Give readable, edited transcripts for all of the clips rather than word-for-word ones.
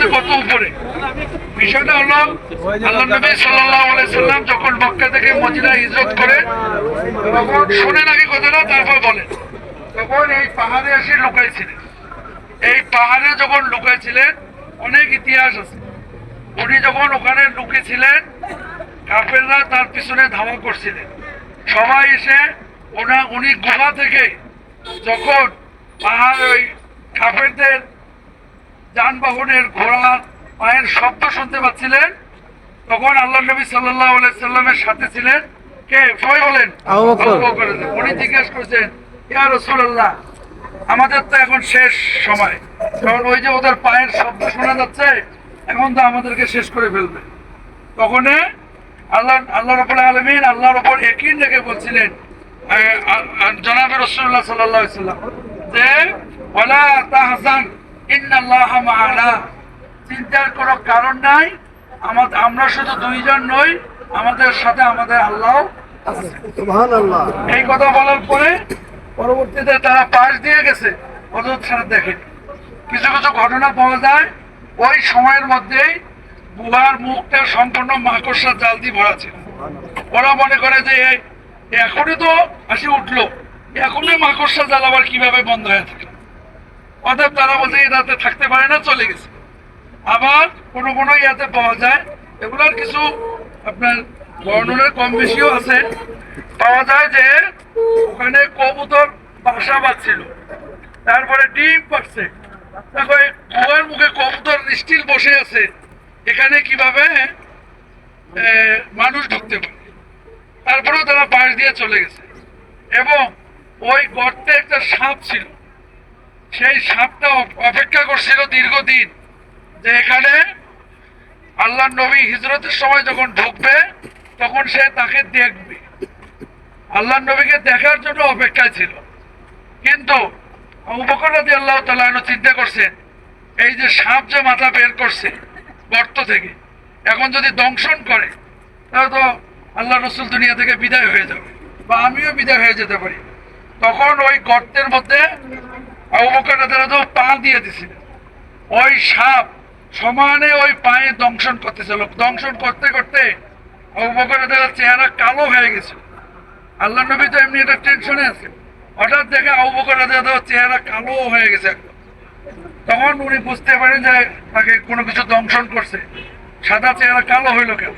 যে কত উপরে। বিষয়টা হলো আল্লাহ নবী সাল্লাল্লাহু আলাইহি সাল্লাম যখন মক্কা থেকে মদিনা হিজরত করে, তখন শুনেন আগে কথাটা তারপর বলেন। তখন এই পাহাড়ে এসে লুকাইছিলেন। এই পাহাড়ে যখন লুকাইছিলেন অনেক ইতিহাস আছে। উনি যখন ওখানে লুকিয়েছিলেন, কাফেররা তার পিছনে ধাওয়া করছিলেন। সবাই এসে উনি গুহা থেকে যখন পাহাড় ওই কাফেরদের যানবাহনের ঘোড়ার পায়ের শব্দ শুনতে পাচ্ছিলেন, তখন আল্লাহ নবী সাল্লাল্লাহু আলাইহি সাল্লামের সাথে ছিলেন কে? সবাই বলেন আবু বকর। উনি জিজ্ঞেস করছেন, ইয়া রাসূলুল্লাহ, আমাদের তো এখন শেষ সময়, কারণ ওই যে ওদের পায়ের শব্দ শোনা যাচ্ছে, এখন তো আমাদেরকে শেষ করে ফেলবে। তখন আল্লাহ রাব্বুল আলামিন আল্লাহর উপর ইয়াকিন রেখে বলছিলেন জনাবে রাসূলুল্লাহ সাল্লাল্লাহু আলাইহি সাল্লাম যে ওয়ালা তাহজান ইন্নাল্লাহা মা'ানা, চিন্তার কোনো কারণ নাই, আমরা শুধু দুইজন নই, আমাদের সাথে আমাদের আল্লাহ আছে। সুবহানাল্লাহ। এই কথা বলার পরে পরবর্তীতে তারা পাশ দিয়ে গেছে, হযরত সারা দেখেন। কিছু কিছু ঘটনা পাওয়া যায় ওই সময়ের মধ্যেই গুহার মুখটা সম্পূর্ণ মাকড়সার জাল দিয়ে ভরা ছিল। ওরা মনে করে যে এখনই তো হাসি উঠলো, এখনই মাকড়সার জাল আবার কিভাবে বন্ধ হয়ে থাকে। অতএব তারা বলছে এটাতে থাকতে পারে না, চলে গেছে। আবার কোনো কোনো ইয়াতে পাওয়া যায়, এগুলোর কিছু আপনার বর্ণনার কম বেশিও আছে, পাওয়া যায় যে ওখানে কবুতর বাসা বাঁধছিল, তারপরে ডিম পাচ্ছে। দেখো গুহার মুখে কবুতর স্টিল বসে আছে, এখানে কিভাবে মানুষ ঢুকতে পারে। তারপরেও তারা পাশ দিয়ে চলে গেছে। এবং ওই গর্তে একটা সাপ ছিল, সেই সাপটা অপেক্ষা করছিল দীর্ঘদিন যে এখানে আল্লাহ নবী হিজরতের সময় যখন ঢুকবে তখন সে তাকে দেখবে। আল্লাহ নবীকে দেখার জন্য অপেক্ষায় ছিল। কিন্তু আবু বকর রাদিয়াল্লাহু তাআলা আনহু চিন্তা করছেন, এই যে সাপ যে মাথা বের করছে গর্ত থেকে, এখন যদি দংশন করে তাহলে তো আল্লাহ রসুল দুনিয়া থেকে বিদায় হয়ে যাবে, বা আমিও বিদায় হয়ে যেতে পারি। তখন ওই গর্তের মধ্যে আবু বকর রাদিয়াল্লাহু তাআলা পা দিয়ে দিয়েছিলেন। ওই সাপ সমানে ওই পায়ে দংশন করতেছিল। দংশন করতে করতে আবু বকর রাদিয়াল্লাহু চেহারা কালো হয়ে গেছে। আল্লাহ নবী তো এমনি একটা টেনশনে আছে, হঠাৎ দেখে আবু বকর রাদিয়াল্লাহু চেহারা কালো হয়ে গেছে একদম। তখন উনি বুঝতে পারেন যে তাকে কোনো কিছু দংশন করছে, সাদা চেহারা কালো হইল কেন।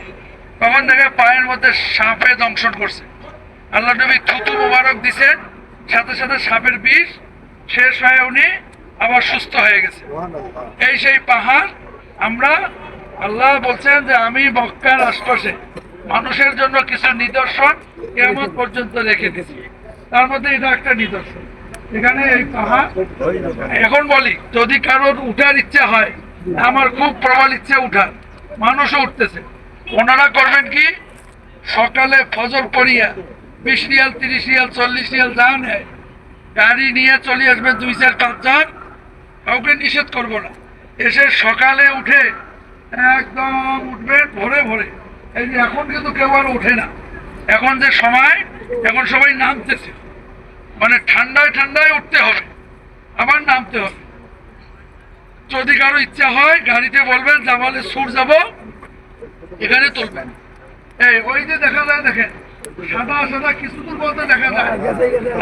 তখন দেখে পায়ের মধ্যে সাপে দংশন করছে। আল্লাহ নবী থুতু মুবারক দিছেন, সাথে সাথে সাপের বিষ শেষ হয়ে উনি আবার সুস্থ হয়ে গেছে। এই সেই পাহাড়, আমরা আল্লাহ বলছেন যে আমি মক্কার আশপাশে মানুষের জন্য কিছু নিদর্শন কিয়ামত পর্যন্ত রেখে দিয়েছি, তার মধ্যে এটা একটা নিদর্শন। এখানে এই পাহাড়, এখন বলি যদি কারোর উঠার ইচ্ছা হয়, আমার খুব প্রবল ইচ্ছা উঠার, মানুষও উঠতেছে, ওনারা করবেন কি সকালে ফজর পড়িয়া 20 রিয়াল 30 রিয়াল 40 রিয়াল যা নেয় গাড়ি নিয়ে চলে আসবেন 2-4-5 জন, কাউকে নিষেধ করবো না। এসে সকালে উঠে একদম উঠবেন ভোরে ভোরে। এই যে এখন কিন্তু কেউ আর ওঠে না, এখন যে সময়, এখন সবাই নামতেছে, মানে ঠান্ডায় ঠান্ডায় উঠতে হবে, আবার নামতে হবে। যদি কারো ইচ্ছা হয় গাড়িতে বলবেন জামালে সুর যাব, এখানে তুলবেন। এই ওই যে দেখা যায়, দেখেন সাদা সাদা কিছু দূর বলতে দেখা যায়,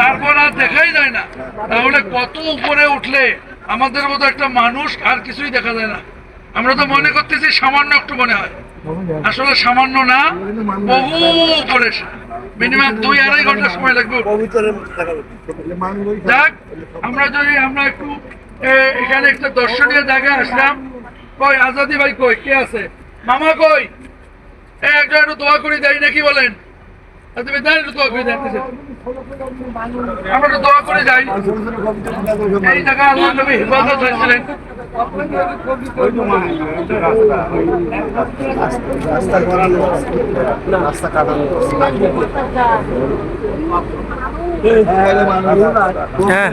তারপর আর দেখাই যায় না। তাহলে কত উপরে উঠলে আমাদের মতো একটা মানুষ আর কিছুই দেখা যায় না। আমরা তো মনে করতেছি সামান্য একটু মনে হয়, আসলে সামান্য না, বহু উপরে, মিনিমাম 2-2.5 ঘন্টা সময় লাগবে। যাক, আমরা একটু এখানে একটা দর্শনীয় জায়গায় আসলাম। কই আজাদি ভাই কই, কে আছে? মামা কই? একজন একটু দোয়া করে দেয় নাকি বলেন? তুমি দেন একটু দোয়া করে দেন, আমরা একটু দোয়া করে যাই। এই জায়গা আল্লাহ নবী হিফাজত হয়েছিলেন। হ্যাঁ,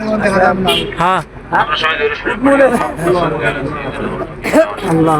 আল্লাহ